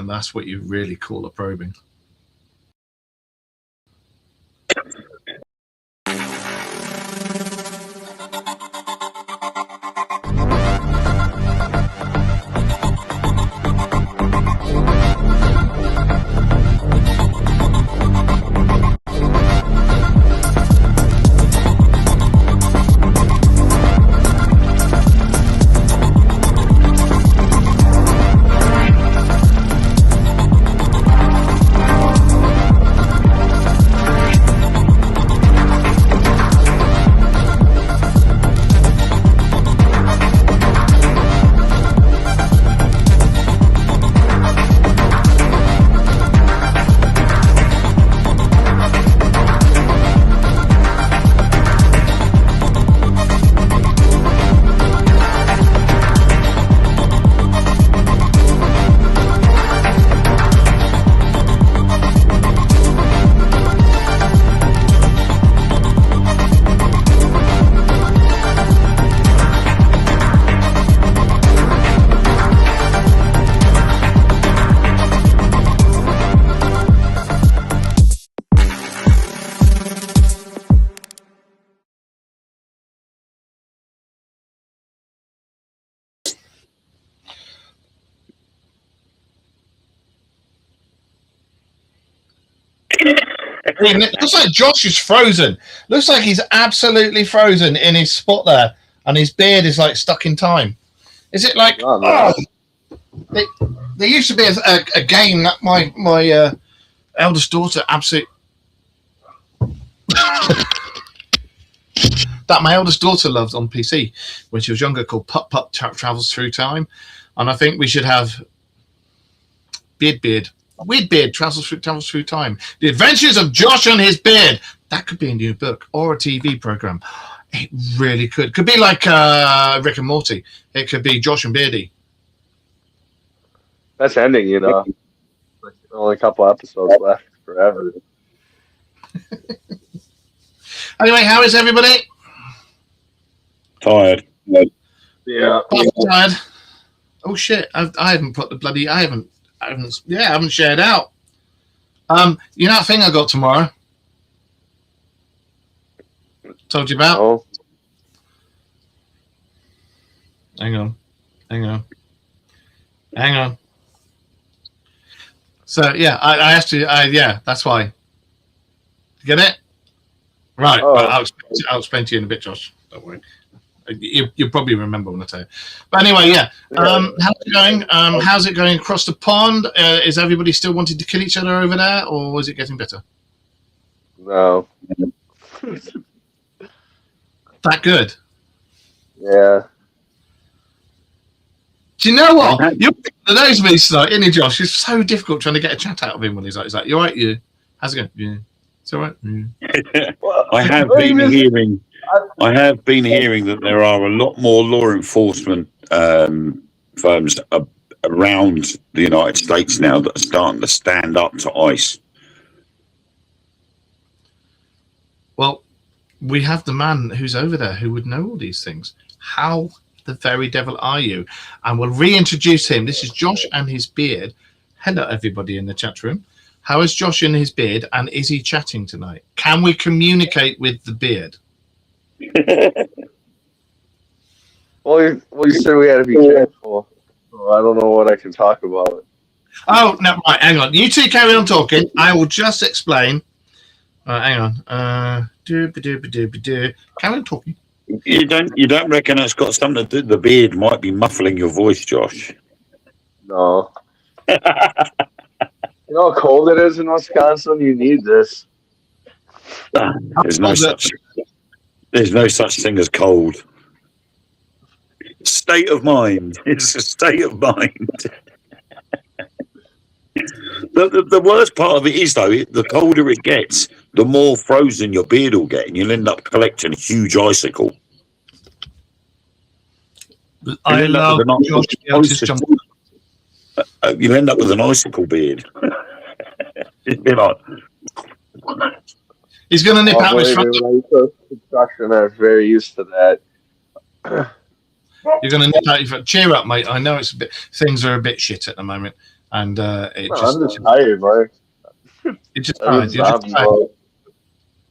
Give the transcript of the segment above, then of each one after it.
then that's what you really call a probing. It looks like Josh is frozen. Looks like he's absolutely frozen in his spot there, and his beard is like stuck in time. Is it like? There used to be a game that my eldest daughter absolutely that my eldest daughter loved on PC when she was younger, called Putt Putt Travels Through Time, and I think we should have Beard. Weird Beard travels through time. The Adventures of Josh and His Beard. That could be a new book or a TV program. It really could. Could be like Rick and Morty. It could be Josh and Beardy. That's ending, you know. Like, only a couple episodes left forever. Anyway, how is everybody? Tired. Yeah. I'm tired. Oh shit! I haven't put the bloody. I haven't shared out. You know that thing I got tomorrow? Told you about? Oh. Hang on. So yeah, I asked you. Yeah, that's why. You get it? Right. Oh. I'll explain to you in a bit, Josh. Don't worry. You'll probably remember when I tell you. But anyway, yeah. How's it going? How's it going across the pond? Is everybody still wanting to kill each other over there, or is it getting better? No. That good? Yeah. Do you know what? You're one of those me tonight, isn't he, Josh? It's so difficult trying to get a chat out of him when he's like, you all right, you? How's it going? Yeah. It's all right. Yeah. I have been hearing that there are a lot more law enforcement firms around the United States now that are starting to stand up to ICE. Well, we have the man who's over there who would know all these things. How the very devil are you? And we'll reintroduce him. This is Josh and His Beard. Hello, everybody in the chat room. How is Josh and his beard, and is he chatting tonight? Can we communicate with the beard? Well, you said we had to be careful. So I don't know what I can talk about. Oh, no, right, hang on. You two carry on talking. I will just explain. Hang on. Carry on talking. You don't reckon it's got something to do? The beard might be muffling your voice, Josh. No. You know how cold it is in Wisconsin? You need this. There's no such thing as cold. State of mind. It's a state of mind. The worst part of it is, though, the colder it gets, the more frozen your beard will get, and you'll end up collecting a huge icicle. I love Josh. You'll end up with an icicle beard. It'd be like... He's going to nip out his front. Construction, I'm very used to that. You're going to nip out your front. Cheer up, mate. I know it's a bit. Things are a bit shit at the moment. and it No, just I'm just tired, Mark. it just I'm died. just You're just zombie tired. mode.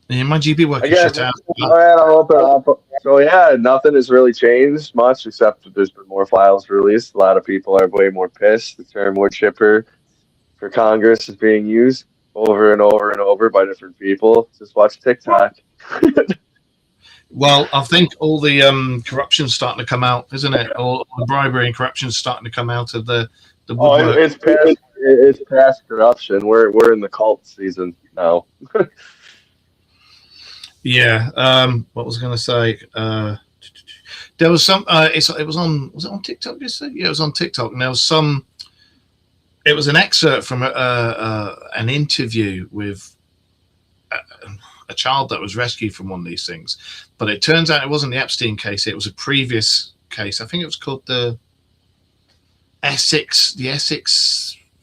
Yeah, mind you, be I working guess. shit out. All right, I'll open up. So yeah, nothing has really changed much except that there's been more files released. A lot of people are way more pissed. The term wood chipper for Congress is being used over and over and over by different people. Just watch TikTok. Well, I think all the corruption's starting to come out, isn't it? All the bribery and corruption's starting to come out of the Oh, woodwork. it's past corruption. We're in the cult season now. Yeah. What was I going to say? There was some. It was on. Was it on TikTok? You said? Yeah, it was on TikTok. And there was some. It was an excerpt from an interview with a child that was rescued from one of these things, but it turns out it wasn't the Epstein case. It was a previous case. I think it was called the Essex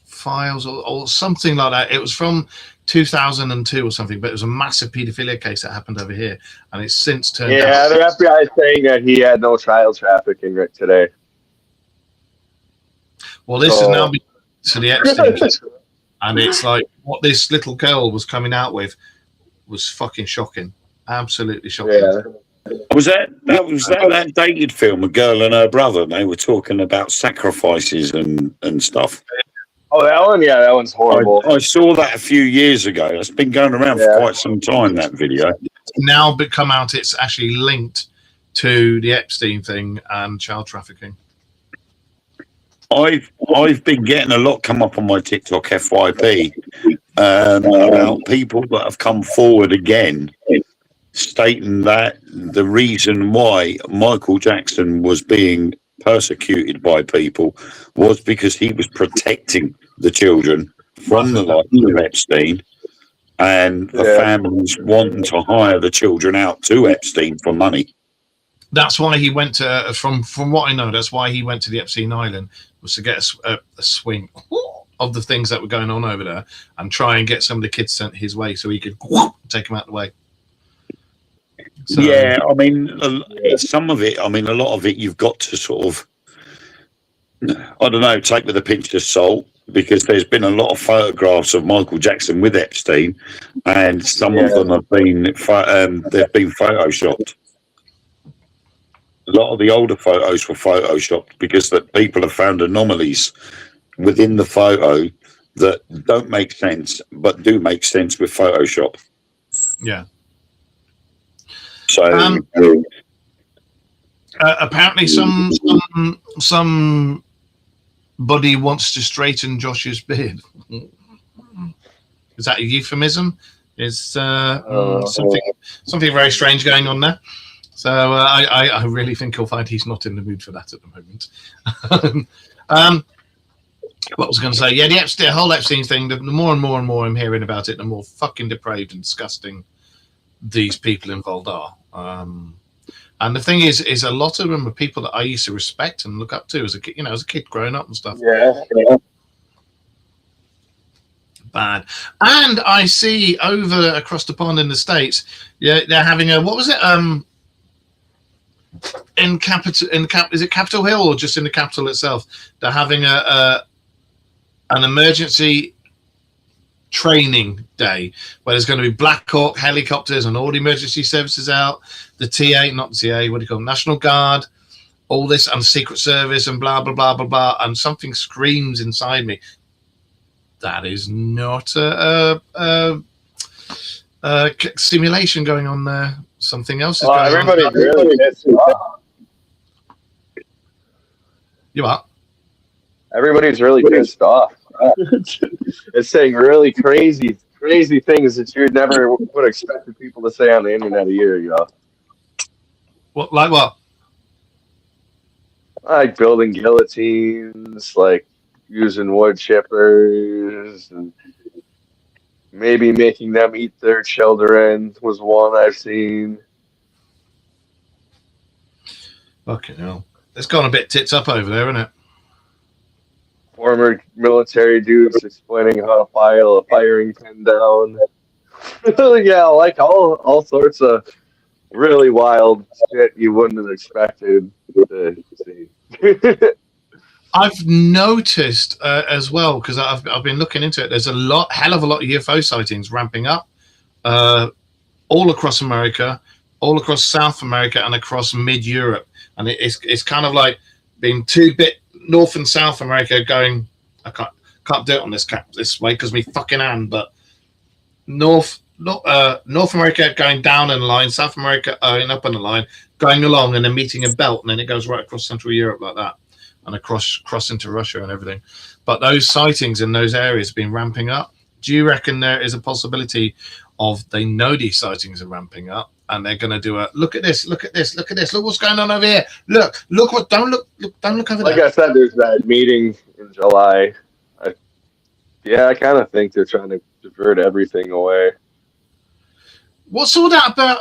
files or something like that. It was from 2002 or something, but it was a massive paedophilia case that happened over here, and it's since turned out. Yeah, the FBI is saying that he had no child trafficking right today. Well, this is now to the Epstein case, and it's like what this little girl was coming out with was fucking shocking, absolutely shocking. Yeah. Was that dated film, A Girl and Her Brother? They were talking about sacrifices and stuff. Oh, that one? Yeah, that one's horrible. I saw that a few years ago. It's been going around for quite some time, that video. Now become out, it's actually linked to the Epstein thing and child trafficking. I've been getting a lot come up on my TikTok FYP about people that have come forward again, stating that the reason why Michael Jackson was being persecuted by people was because he was protecting the children from the likes of Epstein, and the families wanting to hire the children out to Epstein for money. That's why he went to, from what I know, that's why he went to the Epstein Island, was to get a swing of the things that were going on over there and try and get some of the kids sent his way so he could take them out of the way. So, yeah, I mean, some of it, I mean, a lot of it you've got to sort of, I don't know, take with a pinch of salt, because there's been a lot of photographs of Michael Jackson with Epstein, and some of them have been, they've been photoshopped. A lot of the older photos were photoshopped because that people have found anomalies within the photo that don't make sense, but do make sense with Photoshop. Yeah. So apparently, somebody wants to straighten Josh's beard. Is that a euphemism? Is something very strange going on there? So I really think you'll find he's not in the mood for that at the moment. What was I going to say? Yeah, the whole Epstein thing, the more and more I'm hearing about it, the more fucking depraved and disgusting these people involved are. And the thing is a lot of them are people that I used to respect and look up to as a kid, as a kid growing up and stuff. Yeah. Bad. And I see over across the pond in the States, yeah, they're having a, what was it? Is it Capitol Hill or just in the Capitol itself? They're having an emergency training day where there's going to be Black Hawk helicopters and all the emergency services out, the TA, not the TA, what do you call them, National Guard, all this, and Secret Service and blah blah blah blah blah. And something screams inside me, that is not a simulation going on there. Something else is going on. Everybody's really pissed off. You are? Everybody's really pissed off. It's saying really crazy things that you never would have expected people to say on the internet a year ago. What, like what? Like building guillotines, like using wood chippers, and maybe making them eat their children was one I've seen. Fucking hell. It's gone a bit tits up over there, isn't it? Former military dudes explaining how to file a firing pin down. Yeah, like all sorts of really wild shit you wouldn't have expected to see. I've noticed as well, because I've been looking into it. There's hell of a lot of UFO sightings ramping up, all across America, all across South America, and across mid Europe. And it's kind of like being two bit North and South America going. I can't do it on this way because me fucking hand. But North America going down in the line, South America up in the line, going along, and then meeting a belt, and then it goes right across Central Europe like that. And across into Russia and everything. But those sightings in those areas have been ramping up. Do you reckon there is a possibility of they know these sightings are ramping up and they're going to do a look at this, look at this, look at this, look what's going on over here, look what, don't look over like there. I said, there's that meeting in July. I kind of think they're trying to divert everything away. What's all that about?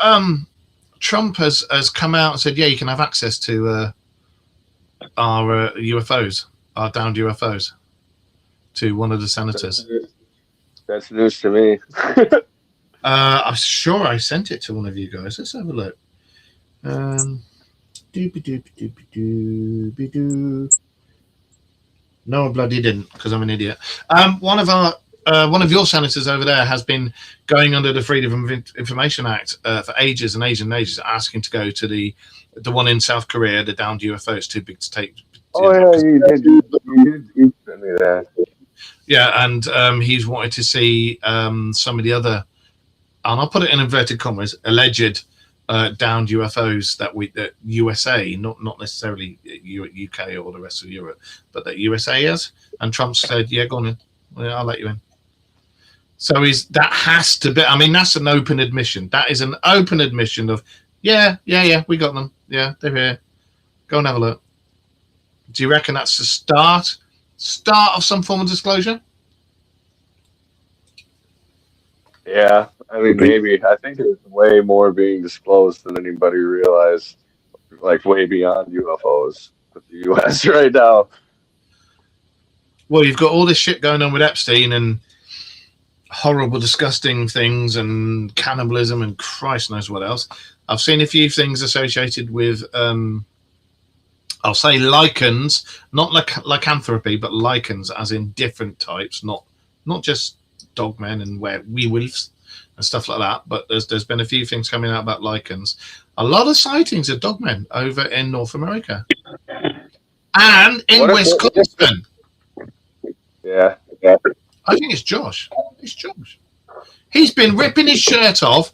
Trump has come out and said, yeah, you can have access to our UFOs, our downed UFOs, to one of the senators. That's news to me. I'm sure I sent it to one of you guys. Let's have a look. No, I bloody didn't, because I'm an idiot. One of your senators over there has been going under the Freedom of Information Act for ages and ages and ages, asking to go to the one in South Korea, the downed UFOs, too big to take. Oh yeah, you did send me that. Yeah, and he's wanted to see some of the other, and I'll put it in inverted commas, alleged downed UFOs that USA, not necessarily UK or the rest of Europe, but that USA has. And Trump said, "Yeah, go on in. I'll let you in." So that has to be. I mean, that's an open admission. That is an open admission of, yeah, we got them. Yeah, they're here. Go and have a look. Do you reckon that's the start of some form of disclosure? Yeah, I mean, maybe. I think there's way more being disclosed than anybody realized, like way beyond UFOs with the U.S. right now. Well, you've got all this shit going on with Epstein and horrible, disgusting things and cannibalism and Christ knows what else. I've seen a few things associated with, I'll say lichens, not lycanthropy, but lichens as in different types, not just dogmen and werewolves and stuff like that. But there's been a few things coming out about lichens. A lot of sightings of dogmen over in North America and in Wisconsin. Yeah. I think it's Josh. It's Josh. He's been ripping his shirt off,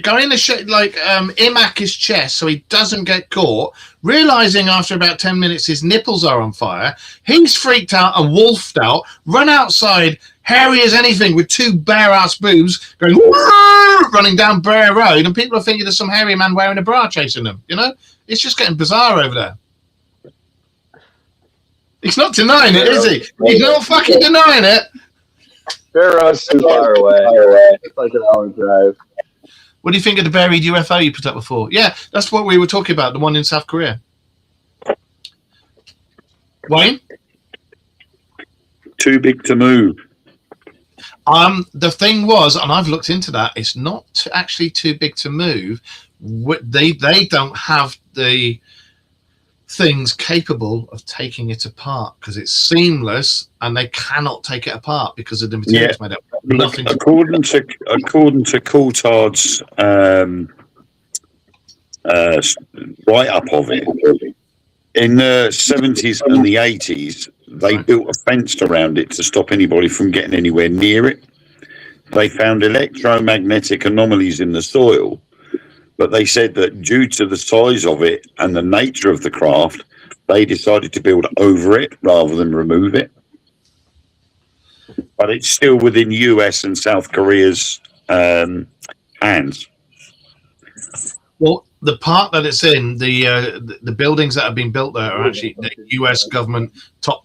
going the shirt like imac his chest so he doesn't get caught, realizing after about 10 minutes his nipples are on fire. He's freaked out and wolfed out, run outside, hairy as anything, with two bare-ass boobs going running down Bear Road, and people are thinking there's some hairy man wearing a bra chasing them. You know? It's just getting bizarre over there. He's not denying it, is he? He's not fucking denying it. Bear Road's too far away. It's like an hour drive. What do you think of the buried UFO you put up before? Yeah, that's what we were talking about, the one in South Korea. Wayne? Too big to move. The thing was, and I've looked into that, it's not actually too big to move. They don't have the things capable of taking it apart because it's seamless and they cannot take it apart because of the materials made up. Nothing according to Coulthard's write-up of it, in the 70s and the 80s, they built a fence around it to stop anybody from getting anywhere near it. They found electromagnetic anomalies in the soil, but they said that due to the size of it and the nature of the craft, they decided to build over it rather than remove it. But it's still within US and South Korea's hands. Well, the part that it's in, the buildings that have been built there are actually the US government top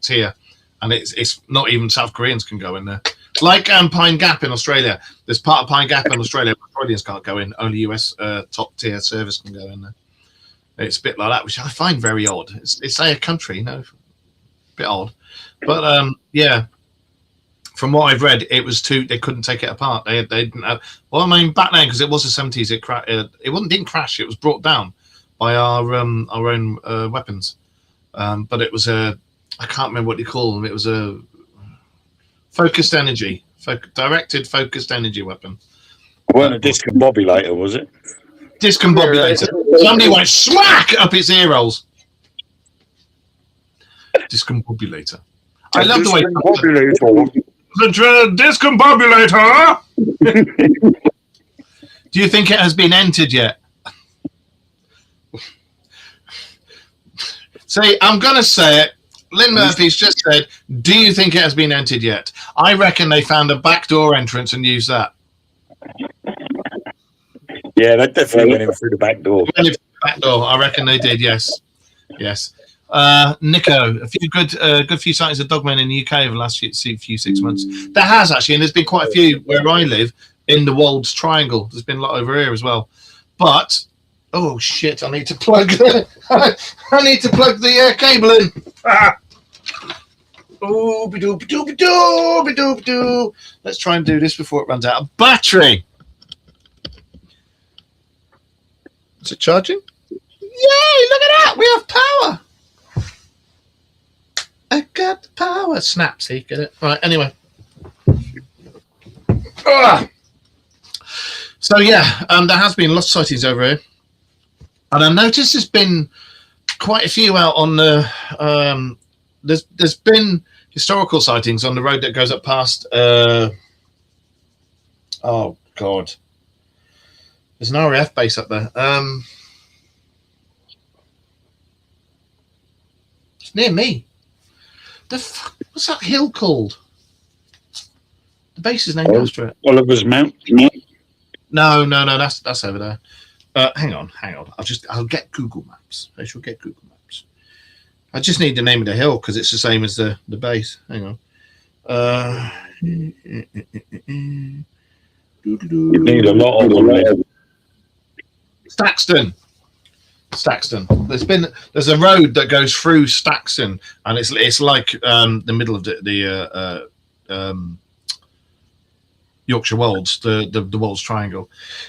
tier, and it's not even South Koreans can go in there. Like Pine Gap in Australia, there's part of Pine Gap in Australia where Australians can't go in. Only US top tier service can go in there. It's a bit like that, which I find very odd. It's a country, you know, a bit odd, but yeah. From what I've read, it was they couldn't take it apart. They didn't have. Well, I mean, back then because it was the 70s, it didn't crash. It was brought down by our own weapons. but it was I can't remember what you call them. It was a focused energy, directed focused energy weapon. It weren't a discombobulator, was it? Discombobulator. Somebody went smack up its ear rolls. Discombobulator. I love the way the discombobulator. Do you think it has been entered yet? See, I'm going to say it. Lynn Murphy's just said, do you think it has been entered yet? I reckon they found a backdoor entrance and used that. Yeah, that definitely went in through the back door. Back door, I reckon they did, yes. Yes. Nico, a few good few sightings of dogmen in the UK over the last few 6 months. There has actually, and there's been quite a few where I live in the Wolds Triangle. There's been a lot over here as well. But oh shit! I need to plug. I need to plug the cable in. Ooh-be-doo-be-doo-be-doo-be-doo-be-doo. Let's try and do this before it runs out of battery. Is it charging? Yay! Look at that! We have power. I got the power. Snap, see, get it? All right, anyway. So, yeah, there has been lots of sightings over here. And I noticed there's been quite a few out on the... there's been historical sightings on the road that goes up past... oh, God. There's an RAF base up there. It's near me. What's that hill called? The base is named after it. Oliver's Mount. No, that's over there. Hang on. I'll get Google Maps. I shall get Google Maps. I just need the name of the hill because it's the same as the base. Hang on. You need a lot of them. Staxton. There's a road that goes through Staxton, and it's like the middle of the Yorkshire Wolds, the Wolds Triangle,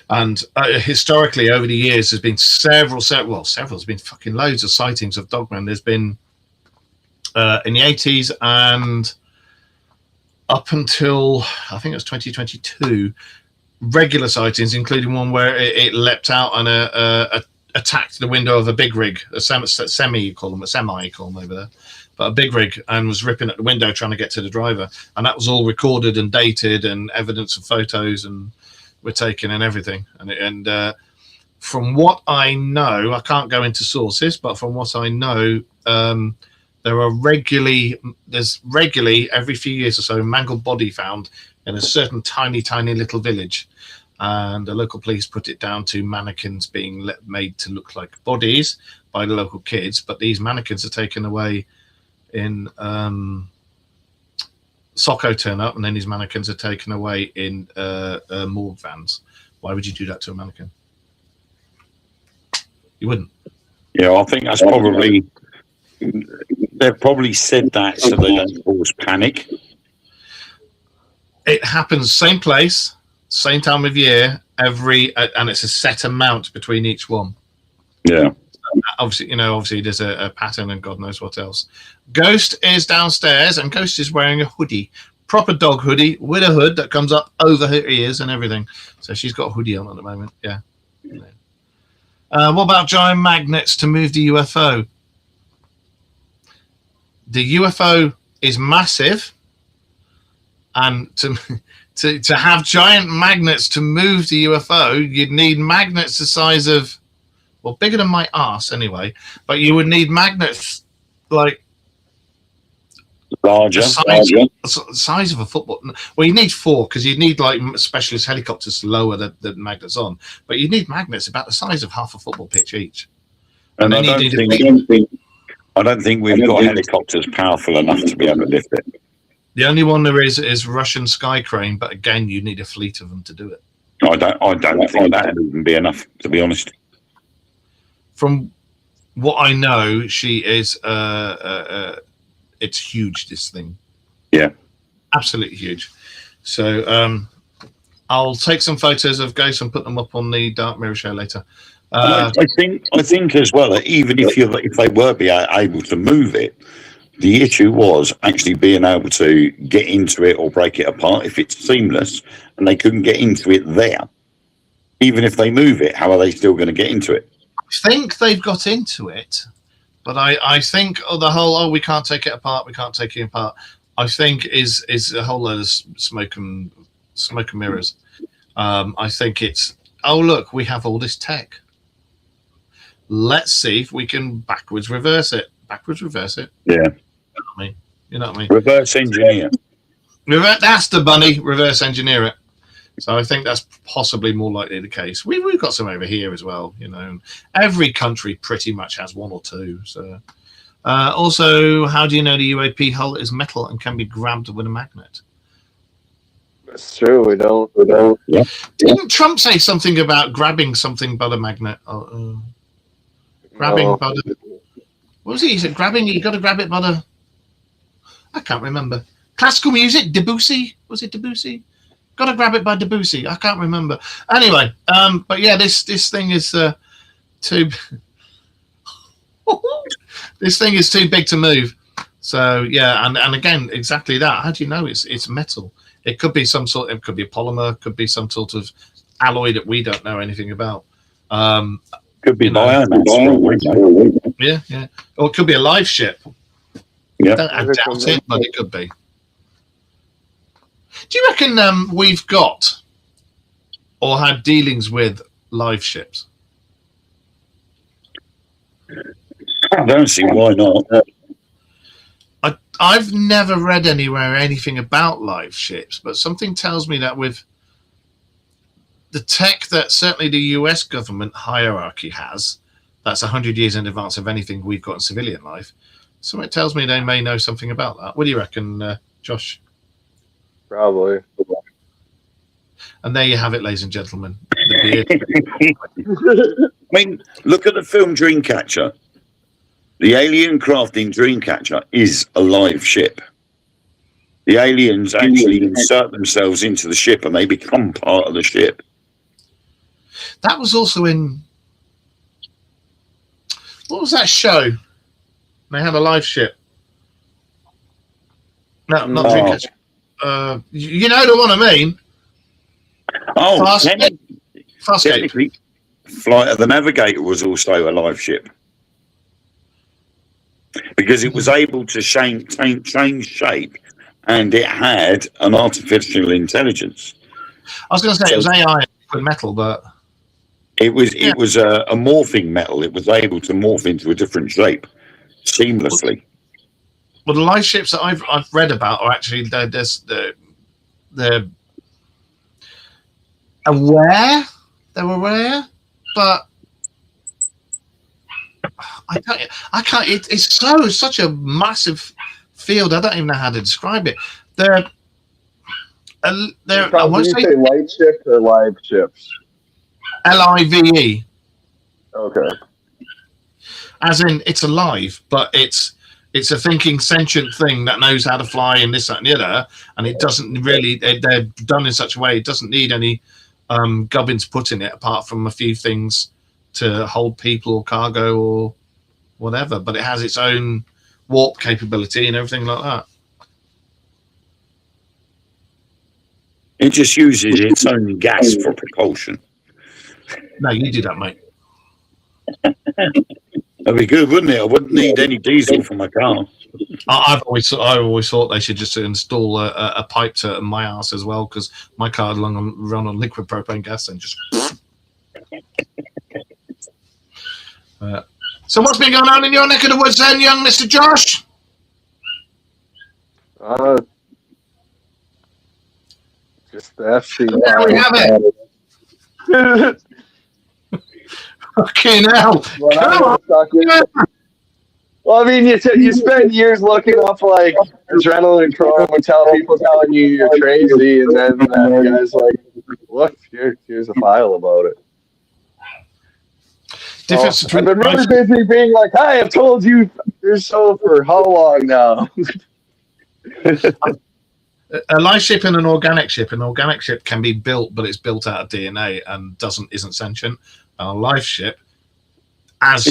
and historically over the years there's been several. There's been fucking loads of sightings of dogmen. There's been in the 80s and up until I think it was 2022. Regular sightings, including one where it leapt out and attacked the window of a big rig, a semi you call them over there, but a big rig, and was ripping at the window trying to get to the driver. And that was all recorded and dated, and evidence of photos and were taken and everything. And from what I know, I can't go into sources, but from what I know, there's regularly every few years or so a mangled body found in a certain tiny little village, and the local police put it down to mannequins being made to look like bodies by the local kids, but these mannequins are taken away in Socko turn up, and then these mannequins are taken away in morgue vans. Why would you do that to a mannequin? You wouldn't. Yeah, I think that's probably, they've probably said that so they don't cause panic. It happens same place, same time of year, and it's a set amount between each one. Yeah. Obviously there's a pattern and God knows what else. Ghost is downstairs, and Ghost is wearing a hoodie, proper dog hoodie with a hood that comes up over her ears and everything. So she's got a hoodie on at the moment. Yeah. What about giant magnets to move the UFO? The UFO is massive. And to have giant magnets to move the UFO, you'd need magnets the size of, well, bigger than my arse anyway. But you would need magnets like larger, size of a football. Well, you need 4 because you need like specialist helicopters to lower the magnets on. But you need magnets about the size of half a football pitch each. And I don't think we've got helicopters powerful enough to be able to lift it. The only one there is Russian Sky Crane, but again, you need a fleet of them to do it. I don't think that would even be enough, to be honest. From what I know, she is. It's huge. This thing. Yeah. Absolutely huge. So I'll take some photos of Ghost and put them up on the Dark Mirror show later. I think as well that even if they were able to move it, the issue was actually being able to get into it or break it apart if it's seamless, and they couldn't get into it there. Even if they move it, how are they still going to get into it? I think they've got into it, but I think the whole we can't take it apart, we can't take it apart. I think is a whole load of smoke and mirrors. I think it's look, we have all this tech. Let's see if we can backwards reverse it. Yeah. You know what I mean? Reverse engineer. That's the bunny. Reverse engineer it. So I think that's possibly more likely the case. We've got some over here as well. You know, every country pretty much has one or two. So, also, how do you know the UAP hull is metal and can be grabbed with a magnet? That's true. We don't. Yeah. Didn't Trump say something about grabbing something by the magnet? Grabbing by the. What was he? He said grabbing. You got to grab it by the. I can't remember. Classical music, Debussy. Was it Debussy? Got to grab it by Debussy. I can't remember. Anyway, but yeah, this thing is too. This thing is too big to move. So yeah, and again, exactly that. How do you know it's metal? It could be some sort. It could be a polymer. Could be some sort of alloy that we don't know anything about. Could be biomass. Yeah. Or it could be a live ship. Yeah. I doubt it, but it could be. Do you reckon we've got or had dealings with live ships? I don't see why not. I've never read anywhere anything about live ships, but something tells me that with the tech that certainly the US government hierarchy has, that's 100 years in advance of anything we've got in civilian life. So it tells me they may know something about that. What do you reckon, Josh? Probably. And there you have it, ladies and gentlemen. The beard. I mean, look at the film Dreamcatcher. The alien craft in Dreamcatcher is a live ship. The aliens actually insert themselves into the ship and they become part of the ship. That was also in... What was that show? They had a live ship. No, not Dreamcatcher. You know the one I mean? Oh, Farscape. Technically, Flight of the Navigator was also a live ship. Because it was able to change shape and it had an artificial intelligence. I was going to say it was AI with metal, but it was a morphing metal. It was able to morph into a different shape seamlessly. Well, the live ships that I've read about are actually they're aware. They're aware, but I can't. It's such a massive field. I don't even know how to describe it. They're I want to say light ships or live ships. LIVE. Okay. As in, it's alive, but it's a thinking, sentient thing that knows how to fly and this, that, and the other. And it doesn't really. They're done in such a way. It doesn't need any gubbins put in it, apart from a few things to hold people or cargo or whatever. But it has its own warp capability and everything like that. It just uses its own gas for propulsion. No, you do that, mate. That'd be good, wouldn't it? I wouldn't need any diesel for my car. I've always thought they should just install a pipe to my ass as well, because my car run on liquid propane gas and just. So what's been going on in your neck of the woods then, young Mr. Josh? Just the FC. There we have it. Okay, now. Well, I mean, you spend years looking up like adrenaline chrome and telling you you're crazy, and then the guy's like, "Look, here's a file about it." Difference I've been really busy being like, "Hi, I've told you you're so for how long now?" A live ship and an organic ship. An organic ship can be built, but it's built out of DNA and isn't sentient. a life ship as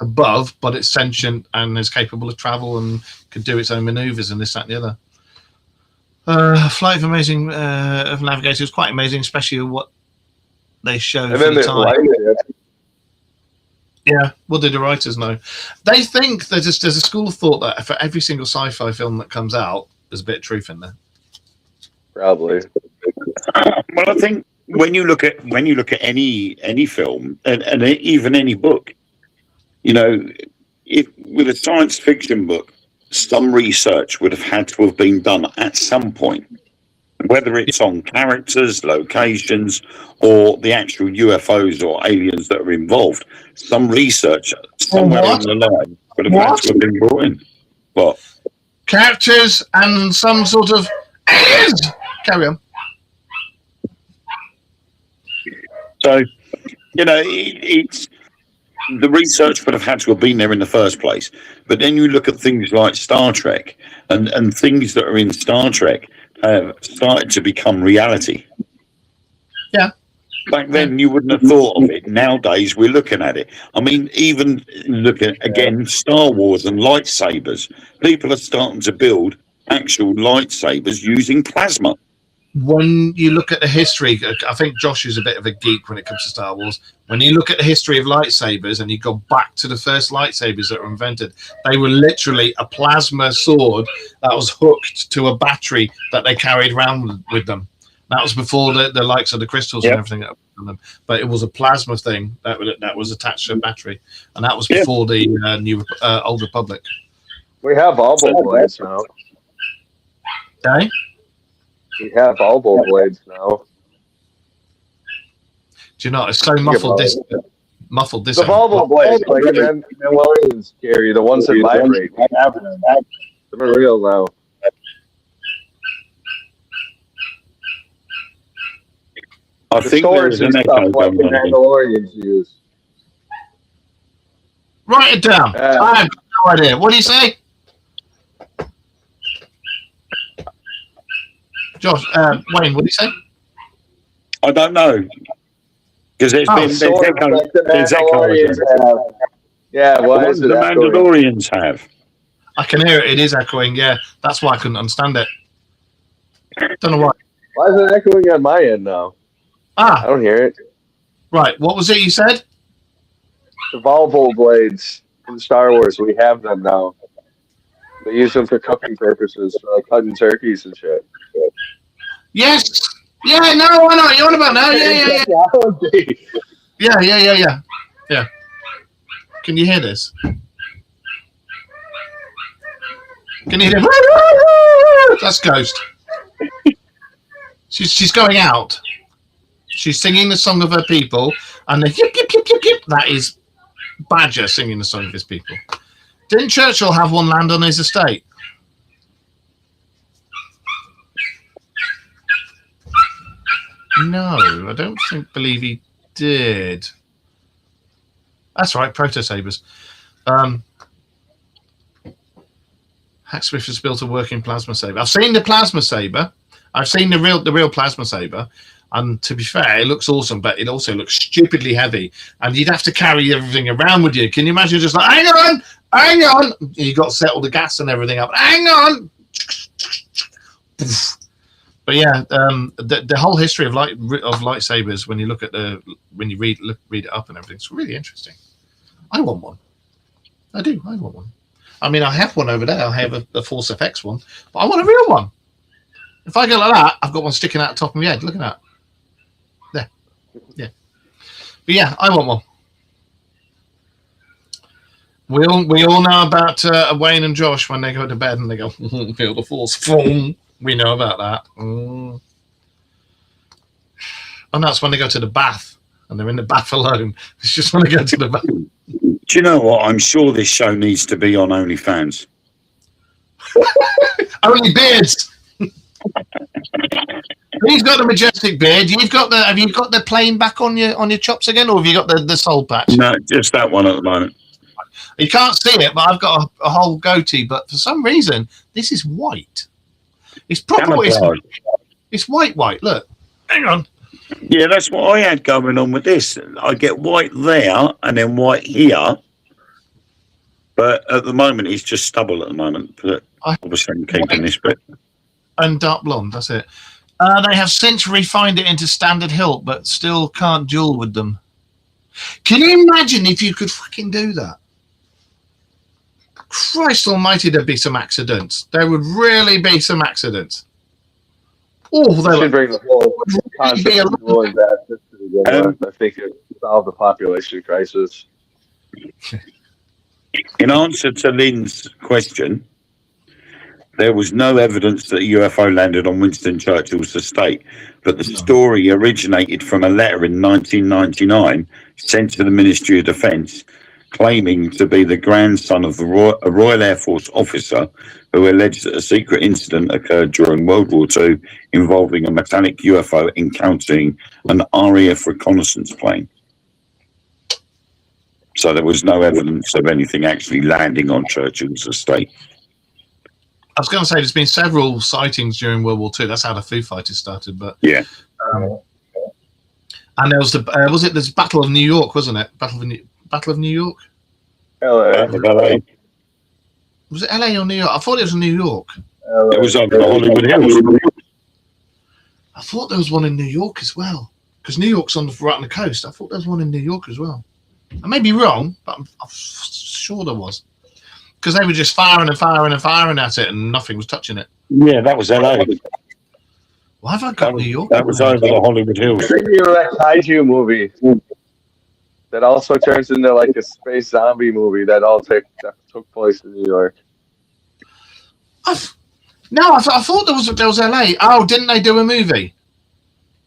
above, but it's sentient and is capable of travel and could do its own maneuvers and this, that, and the other. Flight of Amazing of Navigator was quite amazing, especially what they showed for the time. Yeah, what did the writers know? They think there's a school of thought that for every single sci-fi film that comes out, there's a bit of truth in there. Probably. Well, I think when you look at any film and even any book, you know, with a science fiction book, some research would have had to have been done at some point, whether it's on characters, locations, or the actual UFOs or aliens that are involved. Some research somewhere in the line would have had to have been brought in. What? Characters and some sort of aliens. Carry on. So, you know, it's the research would have had to have been there in the first place. But then you look at things like Star Trek and things that are in Star Trek have started to become reality. Yeah. Back then, you wouldn't have thought of it. Nowadays, we're looking at it. I mean, even look at, again, Star Wars and lightsabers. People are starting to build actual lightsabers using plasma. When you look at the history, I think Josh is a bit of a geek when it comes to Star Wars. When you look at the history of lightsabers and you go back to the first lightsabers that were invented, they were literally a plasma sword that was hooked to a battery that they carried around with them. That was before the likes of the crystals and everything that were on them. But it was a plasma thing that was attached to a battery, and that was before the new Old Republic. We have Albo blades now. Okay. We have Albo blades now. Do you know, it's so muffled this. Muffled this. The Volvo blades, like the Mandalorians carry, the ones that vibrate. They're real now. I think there's an echo like the Mandalorians use. Write it down. I have no idea. What do you say? Josh, Wayne, what do you say? I don't know. Because there's echo. Yeah, why is it the Mandalorians have? I can hear it. It is echoing. Yeah, that's why I couldn't understand it. Don't know why. Why is it echoing on my end now? I don't hear it. Right. What was it you said? The Volvo blades in Star Wars. We have them now. They use them for cooking purposes, like cutting turkeys and shit. Yes. Yeah. No. I know what you're on about now. Yeah. Yeah. Can you hear this? Can you hear this? That's Ghost. She's going out. She's singing the song of her people, and the yip, yip, yip, yip, yip. That is Badger singing the song of his people. Didn't Churchill have one land on his estate? No, I don't believe he did. That's right, Proto Sabers. Hacksmith has built a working plasma saber. I've seen the plasma saber. I've seen the real plasma saber. And to be fair, it looks awesome, but it also looks stupidly heavy. And you'd have to carry everything around with you. Can you imagine just like, hang on. You got to settle the gas and everything up. Hang on. But yeah, the whole history of lightsabers, when you look at when you read it up and everything, it's really interesting. I want one. I do. I want one. I mean, I have one over there. I have a Force FX one, but I want a real one. If I go like that, I've got one sticking out the top of my head. Look at that. There. Yeah. But yeah, I want one. We all know about Wayne and Josh when they go to bed and they go, feel the Force. We know about that. And that's when they go to the bath and they're in the bath alone. It's just when they go to the bath. Do you know what? I'm sure this show needs to be on OnlyFans. Only beards. He's got the majestic beard. Have you got the plain back on your chops again, or have you got the soul patch? No, just that one at the moment. You can't see it, but I've got a whole goatee. But for some reason, this is white. It's proper. It's white. Look, hang on. Yeah, that's what I had going on with this. I get white there and then white here. But at the moment, it's just stubble at the moment. But obviously, I'm keeping this bit. And dark blonde, that's it. They have since refined it into standard hilt, but still can't duel with them. Can you imagine if you could fucking do that? Christ almighty, there'd be some accidents. There would really be some accidents. Oh, they should bring the whole concept of dueling back just to the good one. I think it would solve the population crisis. In answer to Lynn's question, there was no evidence that a UFO landed on Winston Churchill's estate, but the story originated from a letter in 1999 sent to the Ministry of Defence claiming to be the grandson of a Royal Air Force officer who alleged that a secret incident occurred during World War II involving a metallic UFO encountering an RAF reconnaissance plane. So there was no evidence of anything actually landing on Churchill's estate. I was going to say there's been several sightings during World War II. That's how the Foo Fighters started. But yeah, and there was the there's Battle of New York, wasn't it? Battle of New York. LA. Was it LA or New York? I thought it was New York. LA. It was over the Hollywood Hills. I thought there was one in New York as well, because New York's right on the coast. I thought there was one in New York as well. I may be wrong, but I'm sure there was, because they were just firing and firing and firing at it, and nothing was touching it. Yeah, that was LA. Why have I got New York? That was over the Hollywood Hills. That kaiju movie that also turns into like a space zombie movie that took place in New York. I thought there was LA. Oh, didn't they do a movie?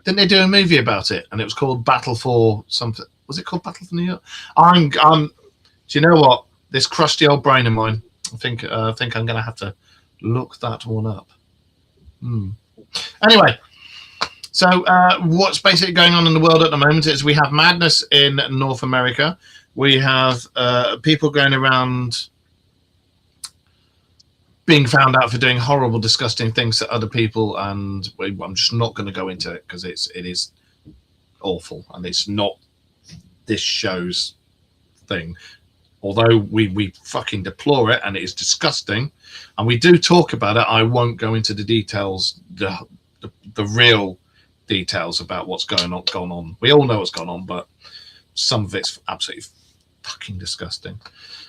Didn't they do a movie about it? And it was called Battle for something. Was it called Battle for New York? Do you know what? This crusty old brain of mine. I think I'm going to have to look that one up. Anyway, so what's basically going on in the world at the moment is we have madness in North America. We have people going around being found out for doing horrible, disgusting things to other people, and I'm just not going to go into it because it is awful, and it's not this show's thing. Although we fucking deplore it and it is disgusting, and we do talk about it, I won't go into the details, the real details about what's going on. We all know what's going on, but some of it's absolutely fucking disgusting.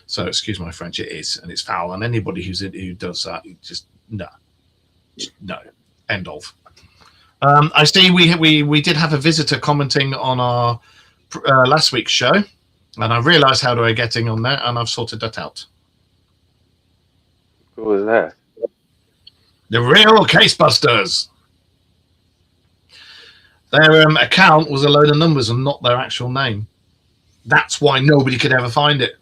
So excuse my French, it is, and it's foul. And anybody who does that, just no, end of. I see we did have a visitor commenting on our last week's show, and I realised how do I getting on there, and I've sorted that out. Who was that? The Real Casebusters. Their account was a load of numbers and not their actual name. That's why nobody could ever find it.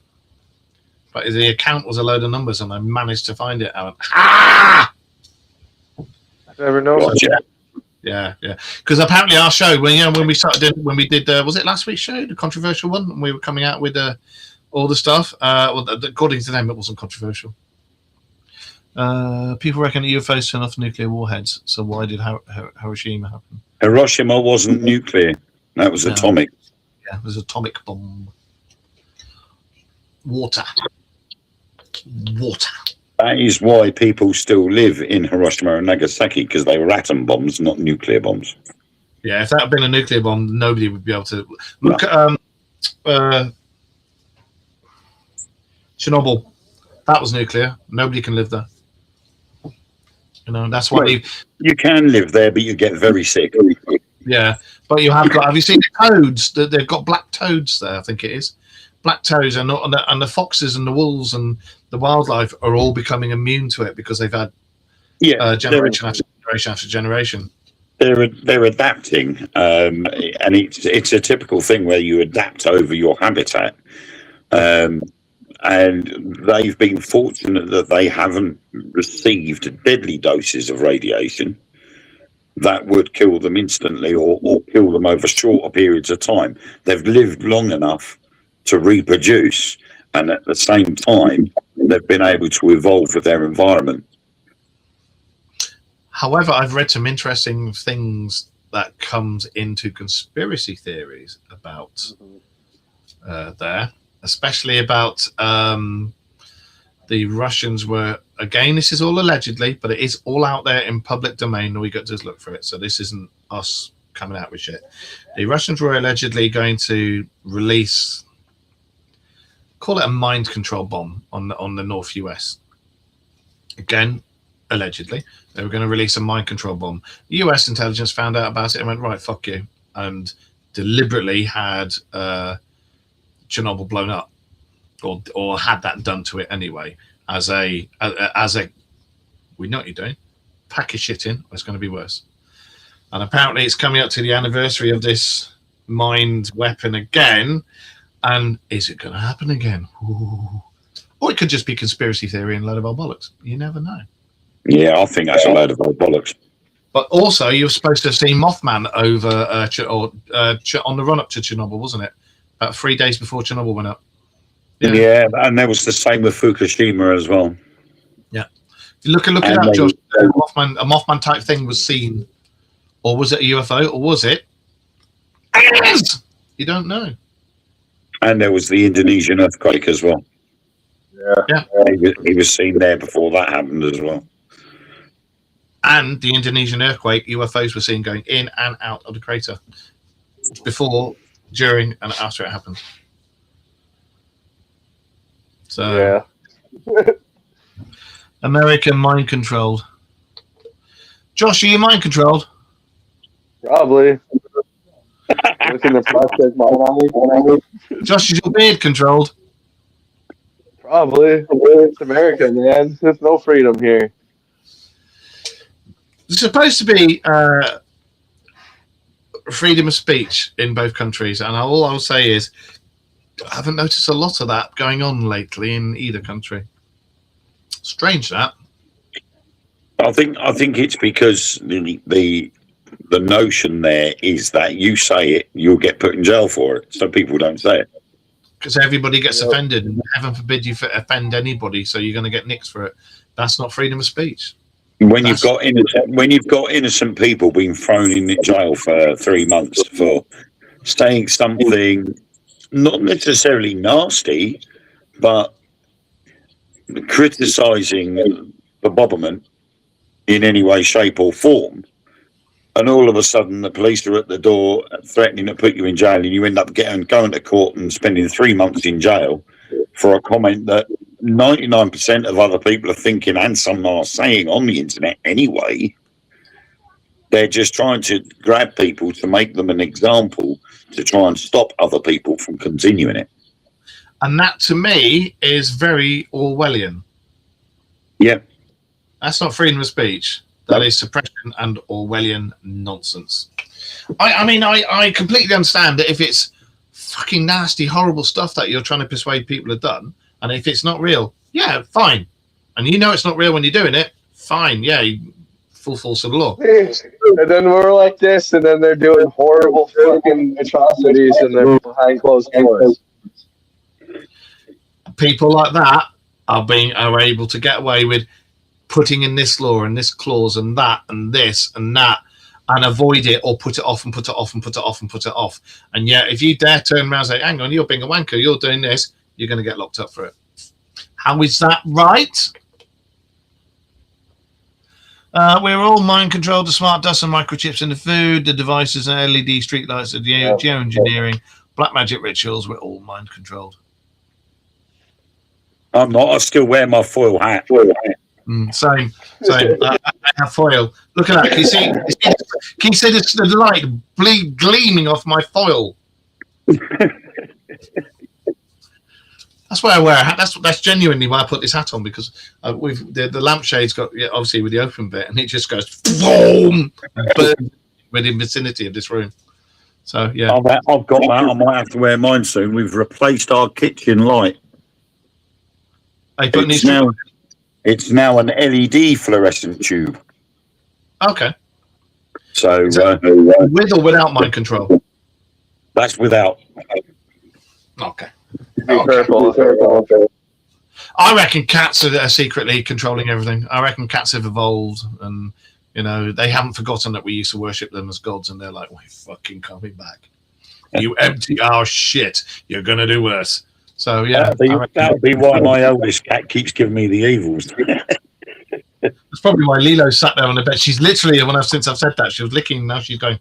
But the account was a load of numbers, and I managed to find it. I never know. Yeah. Because apparently our show, when we did, was it last week's show, the controversial one, and we were coming out with all the stuff. Well, according to them, it wasn't controversial. People reckon UFOs turn off nuclear warheads. So why did Hiroshima happen? Hiroshima wasn't nuclear. That was atomic. Yeah, it was atomic bomb. Water. That is why people still live in Hiroshima and Nagasaki, because they were atom bombs, not nuclear bombs. Yeah, if that had been a nuclear bomb, nobody would be able to look at Chernobyl. That was nuclear. Nobody can live there. That's why you can live there, but you get very sick. Yeah, but you have you seen the toads? They've got black toads there, I think it is. Black toads and the foxes and the wolves and the wildlife are all becoming immune to it because they've had generation after generation after generation. They're adapting, and it's a typical thing where you adapt over your habitat. And they've been fortunate that they haven't received deadly doses of radiation that would kill them instantly or kill them over shorter periods of time. They've lived long enough to reproduce, and at the same time, they've been able to evolve with their environment. However, I've read some interesting things that comes into conspiracy theories about there, especially about the Russians were, again, this is all allegedly, but it is all out there in public domain. All we got to just look for it. So this isn't us coming out with shit. The Russians were allegedly going to release, call it a mind control bomb on the North US. Again, allegedly, they were going to release a mind control bomb. The US intelligence found out about it and went, right, fuck you, and deliberately had Chernobyl blown up, or had that done to it anyway, as a we know what you're doing, pack your shit in, it's going to be worse. And apparently it's coming up to the anniversary of this mind weapon again, and is it going to happen again? Ooh. Or it could just be conspiracy theory and a load of old bollocks. You never know. Yeah, I think that's a load of old bollocks. But also, you were supposed to have seen Mothman over on the run-up to Chernobyl, wasn't it? About 3 days before Chernobyl went up. Yeah, and there was the same with Fukushima as well. Yeah. If you look at that, Josh, a Mothman type thing was seen. Or was it a UFO? Or was it aliens? You don't know. And there was the Indonesian earthquake as well. Yeah. He was seen there before that happened as well. And the Indonesian earthquake, UFOs were seen going in and out of the crater before, during, and after it happened. So, Yeah. American mind controlled. Josh, are you mind controlled? Probably. Looking to process my Josh, is your beard controlled? Probably. It's America, man. There's no freedom here. There's supposed to be freedom of speech in both countries, and all I'll say is I haven't noticed a lot of that going on lately in either country. Strange that. I think it's because the notion there is that you say it, you'll get put in jail for it, so people don't say it. Because everybody gets offended, and heaven forbid you offend anybody, so you're going to get nicked for it. That's not freedom of speech. When you've got innocent people being thrown in jail for 3 months for saying something not necessarily nasty, but criticising the Bobberman in any way, shape, or form, and all of a sudden the police are at the door threatening to put you in jail, and you end up going to court and spending 3 months in jail for a comment that 99% of other people are thinking, and some are saying on the internet anyway. They're just trying to grab people to make them an example to try and stop other people from continuing it. And that, to me, is very Orwellian. Yeah. That's not freedom of speech. That is suppression and Orwellian nonsense. I mean, I completely understand that if it's fucking nasty, horrible stuff that you're trying to persuade people have done, and if it's not real, yeah, fine. And you know it's not real when you're doing it, fine, yeah, full force of law. And then we're like this, and then they're doing horrible fucking atrocities, and they're behind closed doors. People like that are able to get away with putting in this law and this clause and that and this and that, and avoid it, or put it off and put it off and put it off and put it off. And yet, if you dare turn around and say, hang on, you're being a wanker, you're doing this, you're going to get locked up for it. How is that right? We're all mind controlled. The smart dust and microchips in the food, the devices and LED streetlights, the geoengineering, black magic rituals. We're all mind controlled. I'm not. I still wear my foil hat. Same. I have foil. Look at that. Can you see the light gleaming off my foil? That's why I wear a hat. That's genuinely why I put this hat on, because the lampshade's got, obviously with the open bit, and it just goes boom within vicinity of this room. So yeah, I've got that. I might have to wear mine soon. We've replaced our kitchen light. It's now an LED fluorescent tube. Okay. So with or without mind control? That's without. Okay. Be careful. I reckon cats are secretly controlling everything. I reckon cats have evolved, and You know, they haven't forgotten that we used to worship them as gods, and they're like, we're fucking coming back. You empty our shit, you're going to do worse. So, yeah. That'll be why my oldest cat keeps giving me the evils. That's probably why Lilo sat there on the bed. She's literally, since I've said that, she was licking, now she's going.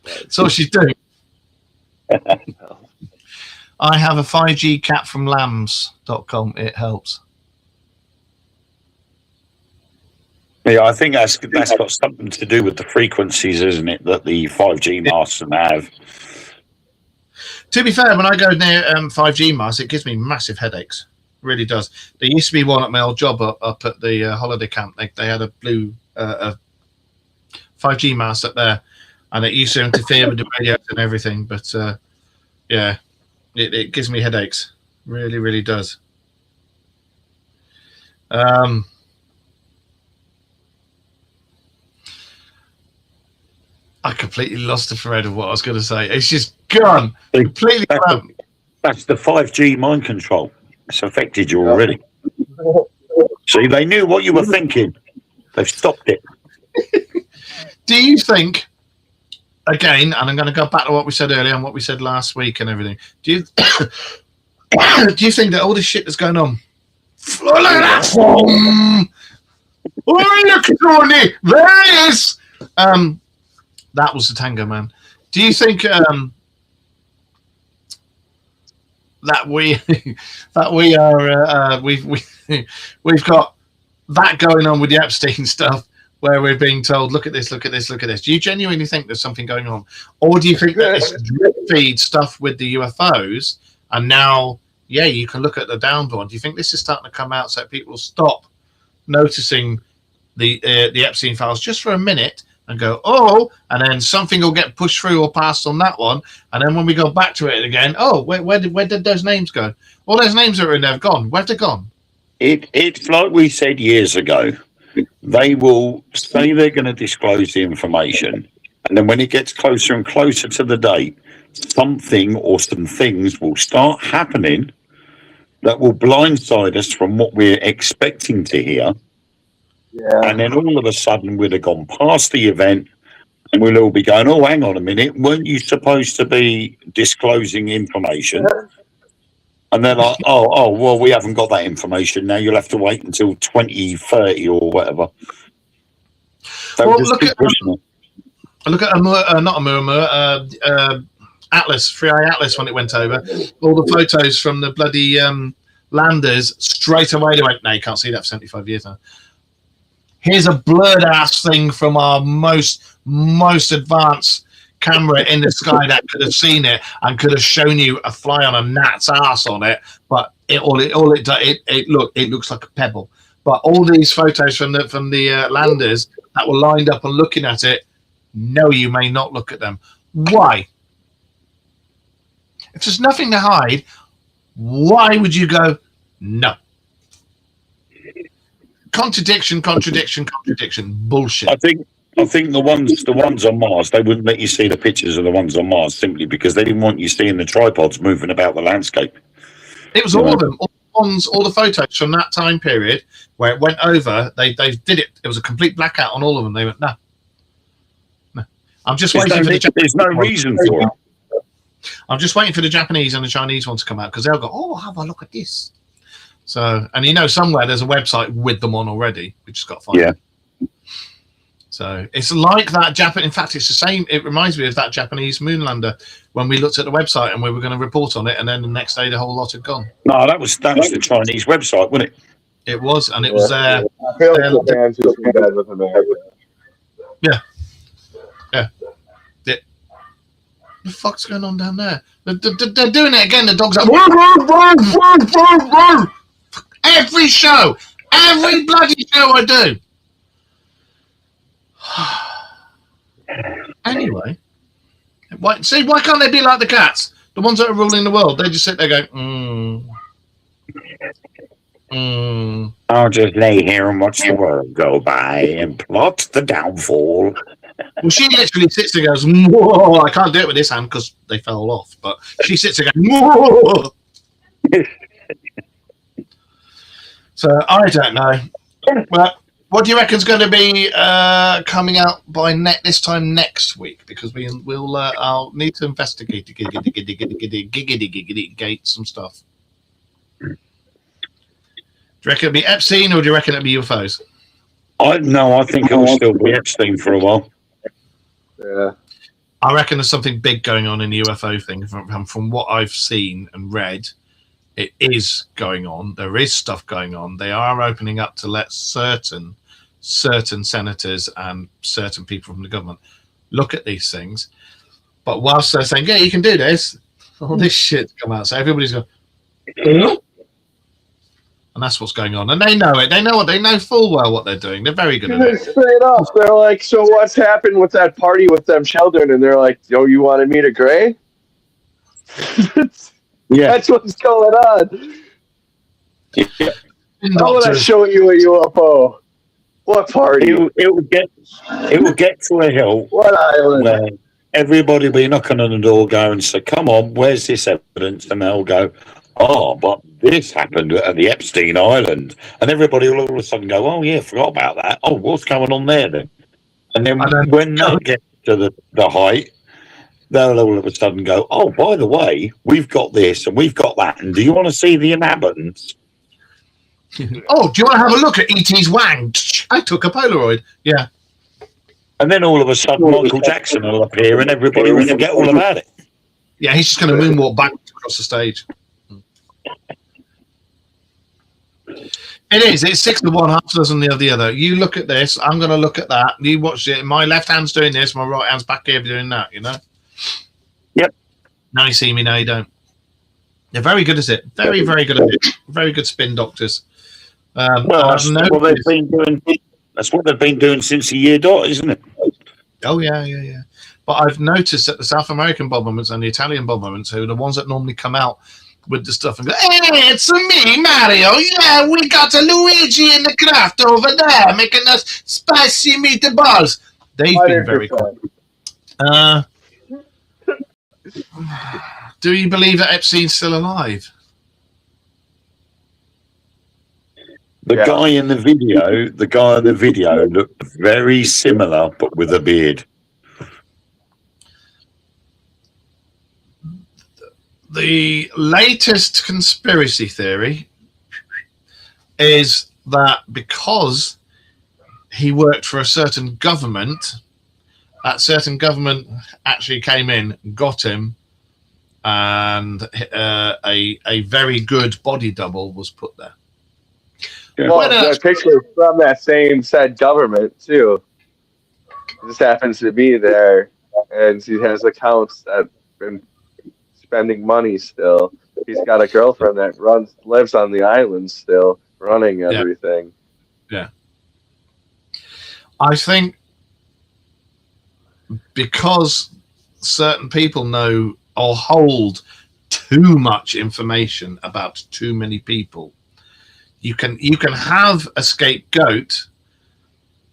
That's all she's doing. I have a 5G cat from lambs.com. It helps. Yeah, I think that's got something to do with the frequencies, isn't it, that the 5G masts have. To be fair, when I go near 5G masts, it gives me massive headaches. It really does. There used to be one at my old job up at the holiday camp. They had a blue 5G mast up there, and it used to interfere with the radios and everything. But yeah, it gives me headaches. Really, really does. I completely lost the thread of what I was going to say. It's just gone. Completely gone. That's the 5G mind control. It's affected you already. See, they knew what you were thinking. They've stopped it. Do you think, again, and I'm going to go back to what we said earlier and what we said last week and everything, do you think that all this shit that's going on, look at that! Oh, look, Tony! There it is! That was the Tango Man. Do you think that we are we've got that going on with the Epstein stuff, where we're being told, look at this, look at this, look at this? Do you genuinely think there's something going on, or do you think that this drip feed stuff with the UFOs, and now, yeah, you can look at the downpour? Do you think this is starting to come out so people stop noticing the Epstein files just for a minute? And go, oh, and then something will get pushed through or passed on that one, and then when we go back to it again, oh, where did those names go? All those names that are in there have gone. Where've they gone? It's like we said years ago. They will say they're going to disclose the information, and then when it gets closer and closer to the date, something or some things will start happening that will blindside us from what we're expecting to hear. Yeah. And then all of a sudden we'd have gone past the event and we'll all be going, oh, hang on a minute, weren't you supposed to be disclosing information? And they're like, oh, well, we haven't got that information now. You'll have to wait until 2030 or whatever. Well, look at Atlas, 3i Atlas, when it went over. All the photos from the bloody landers, straight away they went, no, you can't see that for 75 years now. Here's a blurred ass thing from our most advanced camera in the sky that could have seen it and could have shown you a fly on a gnat's ass on it, but it looks like a pebble. But all these photos from the landers that were lined up and looking at it, no, you may not look at them. Why? If there's nothing to hide, why would you go no? Contradiction. Bullshit. I think the ones on Mars, they wouldn't let you see the pictures of the ones on Mars simply because they didn't want you seeing the tripods moving about the landscape. It was all of them, all the photos from that time period where it went over. They did it. It was a complete blackout on all of them. They went no. I'm just waiting for the Japanese. There's no reason for it. I'm just waiting for the Japanese and the Chinese one to come out because they'll go, oh, have a look at this. So, and somewhere there's a website with them on already. We just got to find it. So it's like that Japan. In fact, it's the same. It reminds me of that Japanese moonlander when we looked at the website and we were going to report on it, and then the next day the whole lot had gone. No, that was the Chinese website, wasn't it? It was, and it was there. I feel like the fans just be bad with America. Yeah. The fuck's going on down there? They're doing it again. The dog's like, every show, every bloody show I do. Anyway, why can't they be like the cats? The ones that are ruling the world, they just sit there going, I'll just lay here and watch the world go by and plot the downfall. Well, she literally sits there and goes, whoa, I can't do it with this hand because they fell off. But she sits there going, whoa. So I don't know. But What do you reckon's going to be coming out by this time next week? Because I'll need to investigate gate some stuff. Do you reckon it'll be Epstein, or do you reckon it'll be UFOs? I think it'll still be Epstein for a while. Yeah. I reckon there's something big going on in the UFO thing. From what I've seen and read, it is going on. There is stuff going on. They are opening up to let certain senators and certain people from the government look at these things. But whilst they're saying, yeah, you can do this, all this shit's come out. So everybody's going, and that's what's going on. And they know it. They know full well what they're doing. They're very good at it. Straight up, they're like, so what's happened with that party with them children? And they're like, yo, you wanted me to gray? Yeah, that's what's going on. yeah. How would I show you a UFO? What party? It will get to a hill What island? where everybody will be knocking on the door, go and say, "Come on, where's this evidence?" And they'll go, "Oh, but this happened at the Epstein Island," and everybody will all of a sudden go, "Oh yeah, forgot about that. Oh, what's going on there then?" And then when they get to the height, they'll all of a sudden go, "Oh, by the way, we've got this and we've got that, and do you want to see the inhabitants?" Oh, do you want to have a look at E.T.'s wang? I took a Polaroid. Yeah. And then all of a sudden, Michael Jackson will appear, and everybody will forget all about it. Yeah, he's just going to moonwalk back across the stage. It is. It's 6 to 1, half a dozen the other. You look at this. I'm going to look at that. You watch it. My left hand's doing this. My right hand's back here doing that. You know. Yep. Now you see me. Now you don't. They're very good at it. Very, very good at it. Very good spin doctors. Well, that's what they've been doing since the year dot, isn't it? Oh yeah. But I've noticed that the South American bombardments and the Italian bombardments, who are the ones that normally come out with the stuff and go, "Hey, it's me, Mario. Yeah, we got a Luigi in the craft over there making us spicy meatballs." They've been very cool. Do you believe that Epstein's still alive? The guy in the video looked very similar, but with a beard. The latest conspiracy theory is that because he worked for a certain government, that certain government actually came in, got him, and a very good body double was put there. Well, that picture from that same said government too. This happens to be there, and he has accounts that have been spending money still. He's got a girlfriend that lives on the island still, running everything. Yeah. I think because certain people know or hold too much information about too many people, you can have a scapegoat,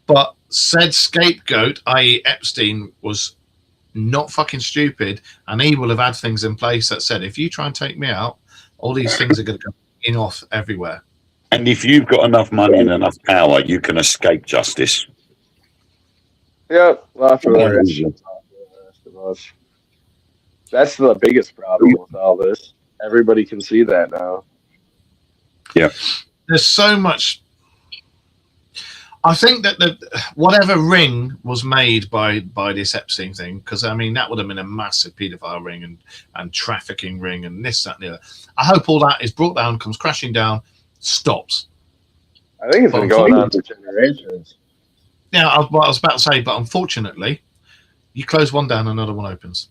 but said scapegoat, i.e. Epstein, was not fucking stupid, and he will have had things in place that said, if you try and take me out, all these things are going to go in off everywhere. And if you've got enough money and enough power, you can escape justice. Yeah, that's the biggest problem with all this. Everybody can see that now. Yeah. There's so much. I think that whatever ring was made by this Epstein thing, because I mean that would have been a massive paedophile ring and trafficking ring and this, that, and the other. I hope all that is brought down, comes crashing down, stops. I think it's been going on for generations. Yeah, I was about to say, but unfortunately, you close one down, another one opens.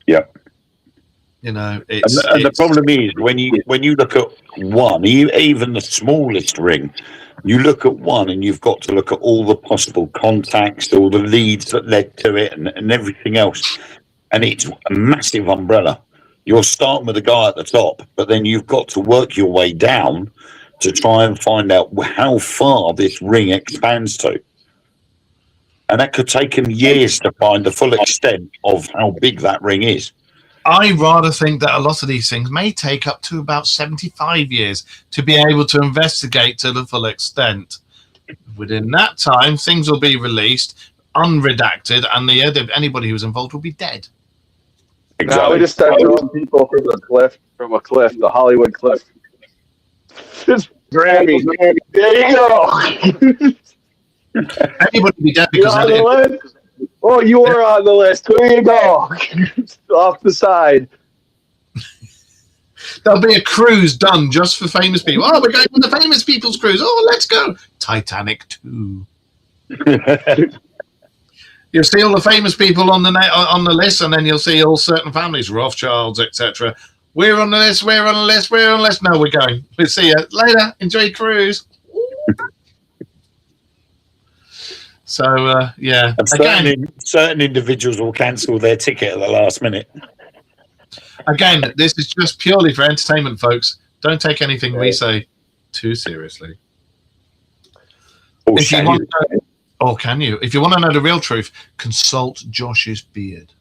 Yeah. You know, and the problem is when you look at one, even the smallest ring, you look at one and you've got to look at all the possible contacts, all the leads that led to it, and everything else. And it's a massive umbrella. You're starting with a guy at the top, but then you've got to work your way down to try and find out how far this ring expands to. And that could take him years to find the full extent of how big that ring is. I rather think that a lot of these things may take up to about 75 years to be able to investigate to the full extent Within that time, things will be released, unredacted, and anybody who was involved will be dead. Now we just start throwing people from a cliff, the Hollywood cliff. Just Grammy. There you go. Anybody will be dead You because on the list? Oh, you were on the list. Here you go. Off the side. there'll be a cruise done just for famous people. Oh, we're going on the famous people's cruise. Oh, let's go. Titanic 2. You'll see all the famous people on the list, and then you'll see all certain families, Rothschilds, etc. We're on the list. We're on the list. We're on the list. No, we're going. We'll see you later. Enjoy your cruise. So yeah, again, certain individuals will cancel their ticket at the last minute. Again, this is just purely for entertainment, folks. Don't take anything we say too seriously. If you want to know, or can you? If you want to know the real truth, consult Josh's beard.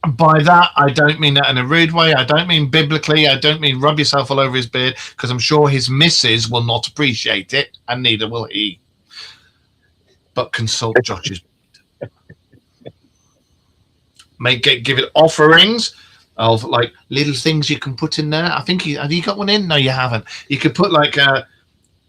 By that, I don't mean that in a rude way. I don't mean biblically. I don't mean rub yourself all over his beard, because I'm sure his missus will not appreciate it, and neither will he. But consult Josh's beard. Give it offerings of like little things you can put in there. I think have you got one in? No, you haven't. You could put like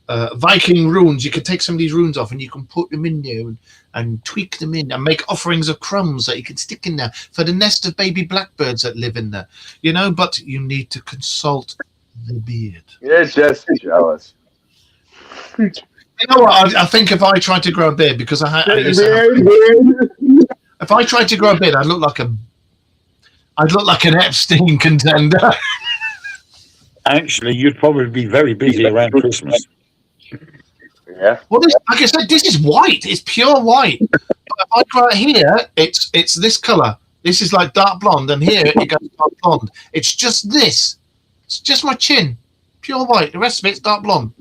Viking runes. You could take some of these runes off and you can put them in there and tweak them in and make offerings of crumbs that you can stick in there for the nest of baby blackbirds that live in there. You know, but you need to consult the beard. You're just jealous. You know what? I think if I tried to grow a beard, because if I tried to grow a beard, I'd look like an Epstein contender. Actually, you'd probably be very busy around Christmas. Yeah. Well, like I said, this is white. It's pure white. But if I grow it here, it's this color. This is like dark blonde, and here it goes dark blonde. It's just this. It's just my chin, pure white. The rest of it's dark blonde.